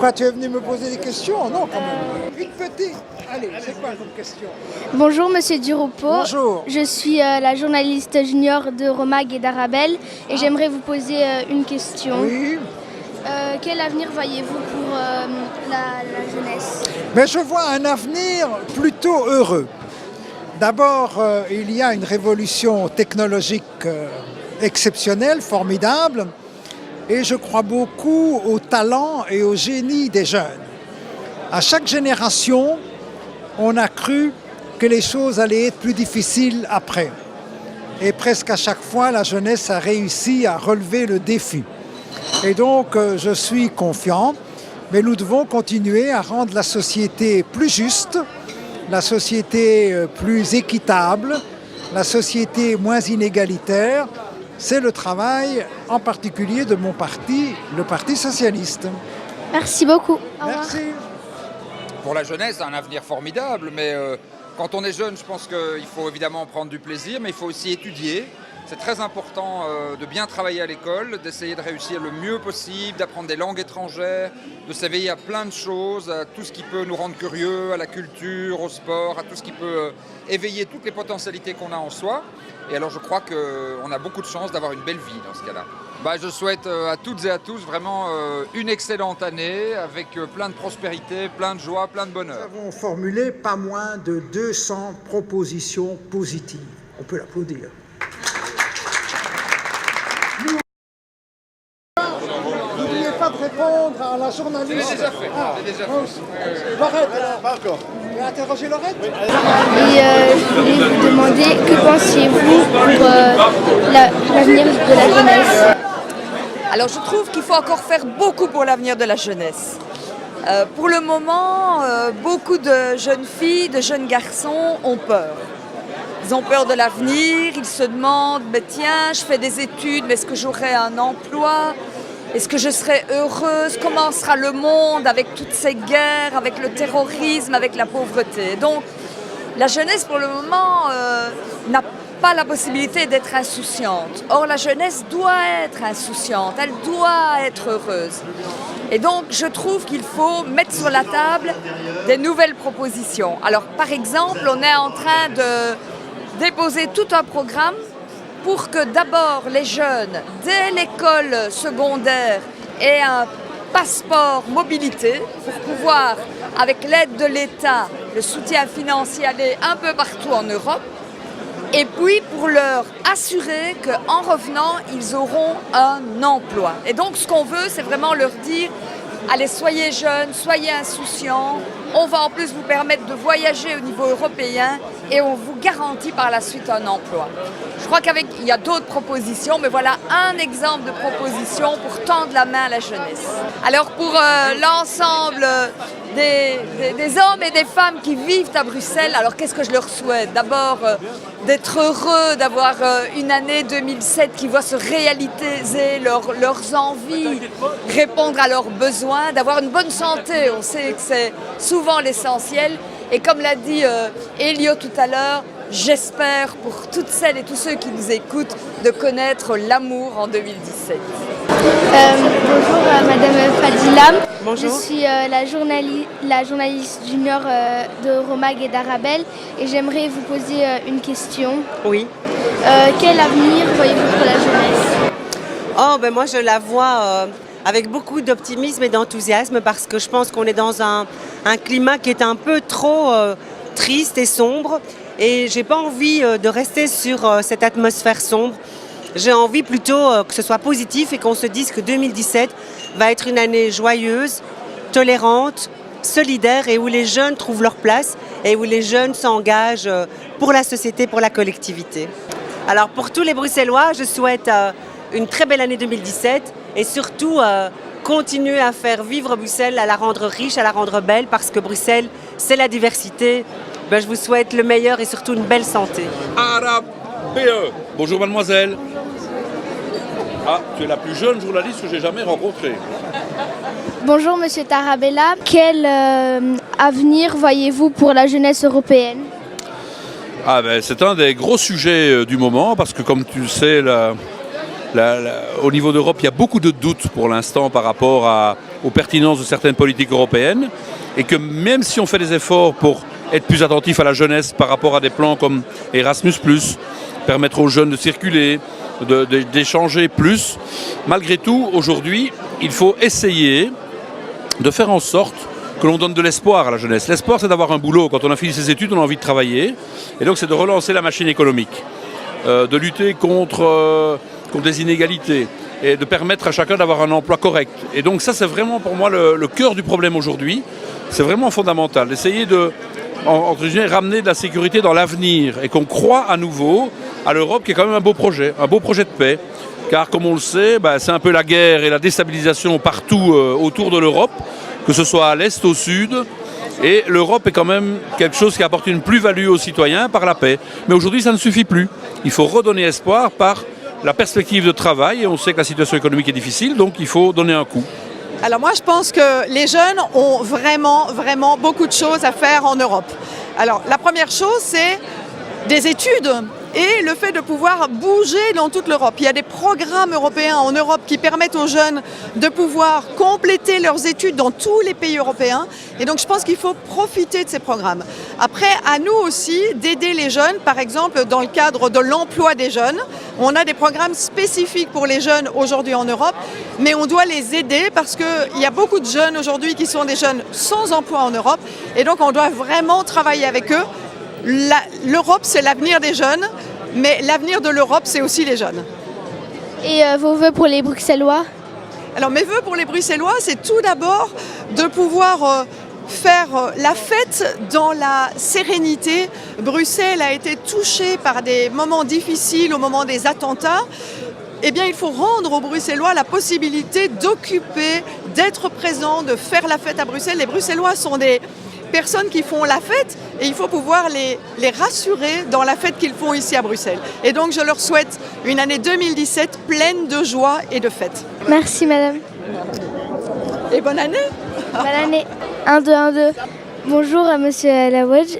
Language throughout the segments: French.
Pourquoi tu es venu me poser des questions? Non, quand même. Une petite. Allez, c'est quoi comme question? Bonjour Monsieur Duropo. Bonjour. Je suis la journaliste junior de Romag et d'Arabelle et j'aimerais vous poser une question. Oui. Quel avenir voyez-vous pour la jeunesse? Mais je vois un avenir plutôt heureux. D'abord, il y a une révolution technologique exceptionnelle, formidable, et je crois beaucoup au talent et au génie des jeunes. À chaque génération, on a cru que les choses allaient être plus difficiles après. Et presque à chaque fois, la jeunesse a réussi à relever le défi. Et donc, je suis confiant, mais nous devons continuer à rendre la société plus juste, la société plus équitable, la société moins inégalitaire. C'est le travail en particulier de mon parti, le Parti socialiste. Merci beaucoup. Au revoir. Merci. Pour la jeunesse, un avenir formidable, mais quand on est jeune, je pense qu'il faut évidemment prendre du plaisir, mais il faut aussi étudier. C'est très important de bien travailler à l'école, d'essayer de réussir le mieux possible, d'apprendre des langues étrangères, de s'éveiller à plein de choses, à tout ce qui peut nous rendre curieux, à la culture, au sport, à tout ce qui peut éveiller toutes les potentialités qu'on a en soi. Et alors je crois qu'on a beaucoup de chance d'avoir une belle vie dans ce cas-là. Je souhaite à toutes et à tous vraiment une excellente année avec plein de prospérité, plein de joie, plein de bonheur. Nous avons formulé pas moins de 200 propositions positives. On peut l'applaudir. N'oubliez pas de répondre à la journaliste. Je l'ai déjà fait. Laurette, pas encore. Vous avez interrogé Laurette? Et je voulais vous demander que pensiez-vous pour l'avenir de la jeunesse? Alors je trouve qu'il faut encore faire beaucoup pour l'avenir de la jeunesse. Pour le moment, beaucoup de jeunes filles, de jeunes garçons ont peur. Ils ont peur de l'avenir, ils se demandent, mais tiens, je fais des études, mais est-ce que j'aurai un emploi? Est-ce que je serai heureuse? Comment sera le monde avec toutes ces guerres, avec le terrorisme, avec la pauvreté? Donc la jeunesse pour le moment n'a pas la possibilité d'être insouciante. Or la jeunesse doit être insouciante, elle doit être heureuse. Et donc je trouve qu'il faut mettre sur la table des nouvelles propositions. Alors par exemple, on est en train de déposer tout un programme pour que d'abord les jeunes, dès l'école secondaire, aient un passeport mobilité pour pouvoir, avec l'aide de l'État, le soutien financier, aller un peu partout en Europe. Et puis pour leur assurer qu'en revenant, ils auront un emploi. Et donc ce qu'on veut, c'est vraiment leur dire, allez, soyez jeunes, soyez insouciants, on va en plus vous permettre de voyager au niveau européen et on vous garantit par la suite un emploi. Je crois qu'il y a d'autres propositions, mais voilà un exemple de proposition pour tendre la main à la jeunesse. Alors pour l'ensemble des hommes et des femmes qui vivent à Bruxelles, alors qu'est-ce que je leur souhaite? D'abord d'être heureux, d'avoir une année 2007 qui voit se réaliser leurs envies, répondre à leurs besoins, d'avoir une bonne santé. On sait que c'est souvent l'essentiel. Et comme l'a dit Elio tout à l'heure, j'espère pour toutes celles et tous ceux qui nous écoutent de connaître l'amour en 2017. Bonjour Madame Fadila. Bonjour. Je suis la journaliste junior de Romag et d'Arabelle et j'aimerais vous poser une question. Oui. Quel avenir voyez-vous pour la jeunesse? Moi je la vois avec beaucoup d'optimisme et d'enthousiasme parce que je pense qu'on est dans un climat qui est un peu trop triste et sombre et j'ai pas envie de rester sur cette atmosphère sombre. J'ai envie plutôt que ce soit positif et qu'on se dise que 2017 va être une année joyeuse, tolérante, solidaire et où les jeunes trouvent leur place et où les jeunes s'engagent pour la société, pour la collectivité. Alors pour tous les Bruxellois, je souhaite une très belle année 2017 et surtout continuer à faire vivre Bruxelles, à la rendre riche, à la rendre belle parce que Bruxelles, c'est la diversité. Je vous souhaite le meilleur et surtout une belle santé. Arabe BE. Bonjour mademoiselle. Ah, tu es la plus jeune journaliste que j'ai jamais rencontrée. Bonjour Monsieur Tarabella. Quel avenir voyez-vous pour la jeunesse européenne? C'est un des gros sujets du moment parce que comme tu le sais, au niveau d'Europe, il y a beaucoup de doutes pour l'instant par rapport à aux pertinences de certaines politiques européennes, et que même si on fait des efforts pour être plus attentif à la jeunesse par rapport à des plans comme Erasmus+, permettre aux jeunes de circuler, d'échanger plus, malgré tout, aujourd'hui, il faut essayer de faire en sorte que l'on donne de l'espoir à la jeunesse. L'espoir, c'est d'avoir un boulot. Quand on a fini ses études, on a envie de travailler. Et donc, c'est de relancer la machine économique, de lutter contre des inégalités et de permettre à chacun d'avoir un emploi correct. Et donc, ça, c'est vraiment pour moi le cœur du problème aujourd'hui. C'est vraiment fondamental d'essayer de, entre guillemets, ramener de la sécurité dans l'avenir et qu'on croit à nouveau à l'Europe, qui est quand même un beau projet de paix. Car, comme on le sait, c'est un peu la guerre et la déstabilisation partout autour de l'Europe, que ce soit à l'Est, au Sud. Et l'Europe est quand même quelque chose qui apporte une plus-value aux citoyens par la paix. Mais aujourd'hui, ça ne suffit plus. Il faut redonner espoir par la perspective de travail. Et on sait que la situation économique est difficile, donc il faut donner un coup. Alors moi, je pense que les jeunes ont vraiment beaucoup de choses à faire en Europe. Alors la première chose, c'est des études et le fait de pouvoir bouger dans toute l'Europe. Il y a des programmes européens en Europe qui permettent aux jeunes de pouvoir compléter leurs études dans tous les pays européens. Et donc je pense qu'il faut profiter de ces programmes. Après, à nous aussi d'aider les jeunes, par exemple dans le cadre de l'emploi des jeunes. On a des programmes spécifiques pour les jeunes aujourd'hui en Europe, mais on doit les aider parce qu'il y a beaucoup de jeunes aujourd'hui qui sont des jeunes sans emploi en Europe. Et donc on doit vraiment travailler avec eux. L'Europe, c'est l'avenir des jeunes, mais l'avenir de l'Europe, c'est aussi les jeunes. Et vos vœux pour les Bruxellois? Alors mes vœux pour les Bruxellois, c'est tout d'abord de pouvoir faire la fête dans la sérénité. Bruxelles a été touchée par des moments difficiles au moment des attentats. Eh bien, il faut rendre aux Bruxellois la possibilité d'occuper, d'être présents, de faire la fête à Bruxelles. Les Bruxellois sont des personnes qui font la fête et il faut pouvoir les rassurer dans la fête qu'ils font ici à Bruxelles. Et donc je leur souhaite une année 2017 pleine de joie et de fête. Merci madame. Et bonne année. Bonne année. 1, 2, 1, 2. Bonjour monsieur Lawadj.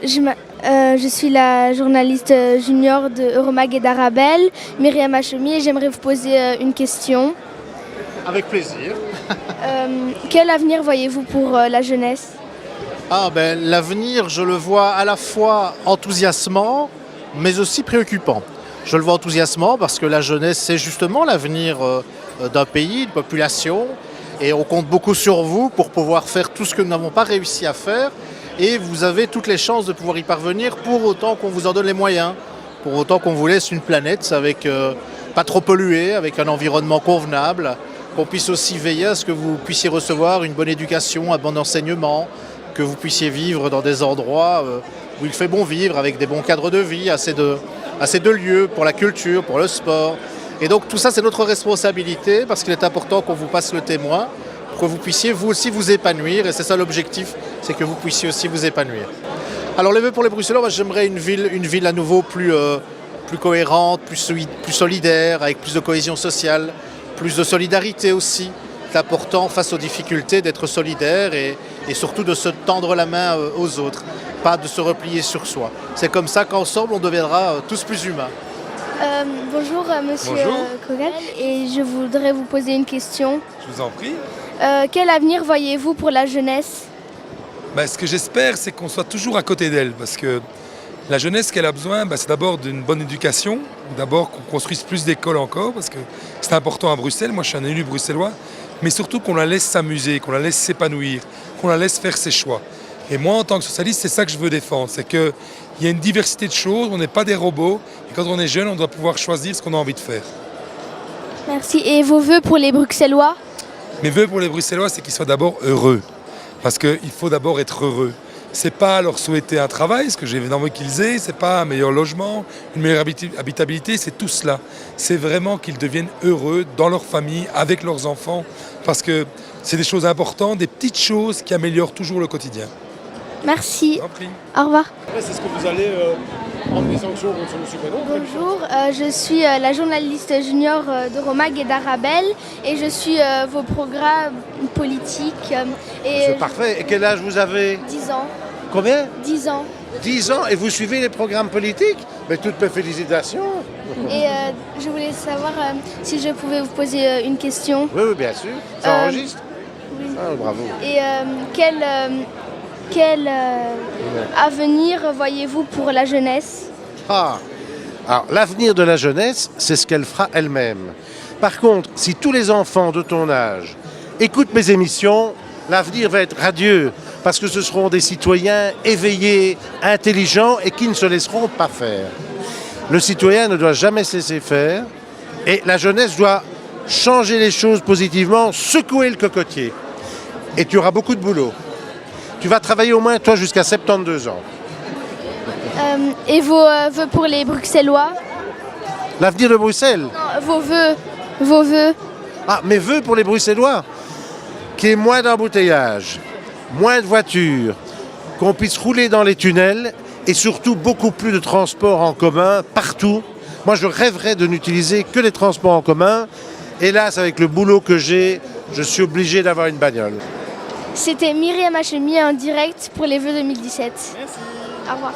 Je suis la journaliste junior de Euromag et d'Arabelle, Myriam Hachoumi, et j'aimerais vous poser une question. Avec plaisir. Quel avenir voyez-vous pour la jeunesse? L'avenir, je le vois à la fois enthousiasmant, mais aussi préoccupant. Je le vois enthousiasmant parce que la jeunesse, c'est justement l'avenir d'un pays, d'une population. Et on compte beaucoup sur vous pour pouvoir faire tout ce que nous n'avons pas réussi à faire. Et vous avez toutes les chances de pouvoir y parvenir pour autant qu'on vous en donne les moyens. Pour autant qu'on vous laisse une planète avec pas trop polluée, avec un environnement convenable. Qu'on puisse aussi veiller à ce que vous puissiez recevoir une bonne éducation, un bon enseignement, que vous puissiez vivre dans des endroits où il fait bon vivre, avec des bons cadres de vie, assez de lieux pour la culture, pour le sport. Et donc tout ça, c'est notre responsabilité parce qu'il est important qu'on vous passe le témoin, pour que vous puissiez vous aussi vous épanouir. Et c'est ça l'objectif, c'est que vous puissiez aussi vous épanouir. Alors les vœux pour les Bruxellois, moi, j'aimerais une ville à nouveau plus cohérente, plus solidaire, avec plus de cohésion sociale, plus de solidarité aussi. C'est important face aux difficultés d'être solidaire et surtout de se tendre la main aux autres, pas de se replier sur soi. C'est comme ça qu'ensemble on deviendra tous plus humains. Bonjour monsieur Kogal, et je voudrais vous poser une question. Je vous en prie. Quel avenir voyez-vous pour la jeunesse? Ce que j'espère, c'est qu'on soit toujours à côté d'elle, parce que la jeunesse, ce qu'elle a besoin, c'est d'abord d'une bonne éducation, d'abord qu'on construise plus d'écoles encore, parce que c'est important à Bruxelles. Moi, je suis un élu bruxellois, mais surtout qu'on la laisse s'amuser, qu'on la laisse s'épanouir, qu'on la laisse faire ses choix. Et moi, en tant que socialiste, c'est ça que je veux défendre, c'est qu'il y a une diversité de choses, on n'est pas des robots, et quand on est jeune, on doit pouvoir choisir ce qu'on a envie de faire. Merci. Et vos vœux pour les Bruxellois? Mes vœux pour les Bruxellois, c'est qu'ils soient d'abord heureux, parce qu'il faut d'abord être heureux. C'est pas leur souhaiter un travail, ce que j'ai envie qu'ils aient, c'est pas un meilleur logement, une meilleure habitabilité, c'est tout cela. C'est vraiment qu'ils deviennent heureux dans leur famille, avec leurs enfants, parce que c'est des choses importantes, des petites choses qui améliorent toujours le quotidien. Merci. Je vous en prie. Au revoir. Est-ce que vous allez prendre des sanctions contre M. Pénon? Bonjour, je suis la journaliste junior d'Euromag et d'Arabelle et je suis vos programmes politiques. C'est parfait. Et quel âge vous avez? 10 ans. Combien? 10 ans. 10 ans et vous suivez les programmes politiques? Mais toutes mes félicitations. Et je voulais savoir si je pouvais vous poser une question. Oui, oui, bien sûr. Ça enregistre? Oui. Ah, bravo. Et quel avenir voyez-vous pour la jeunesse? Ah. Alors, l'avenir de la jeunesse, c'est ce qu'elle fera elle-même. Par contre, si tous les enfants de ton âge écoutent mes émissions, l'avenir va être radieux, parce que ce seront des citoyens éveillés, intelligents et qui ne se laisseront pas faire. Le citoyen ne doit jamais se laisser faire, et la jeunesse doit changer les choses positivement, secouer le cocotier. Et tu auras beaucoup de boulot. Tu vas travailler au moins, toi, jusqu'à 72 ans. Et vos vœux pour les Bruxellois? L'avenir de Bruxelles? Non, vos vœux. Ah, mes vœux pour les Bruxellois? Qu'il y ait moins d'embouteillages, moins de voitures, qu'on puisse rouler dans les tunnels et surtout beaucoup plus de transports en commun partout. Moi, je rêverais de n'utiliser que les transports en commun. Hélas, avec le boulot que j'ai, je suis obligé d'avoir une bagnole. C'était Myriam Hachemi en direct pour les vœux 2017. Merci. Au revoir.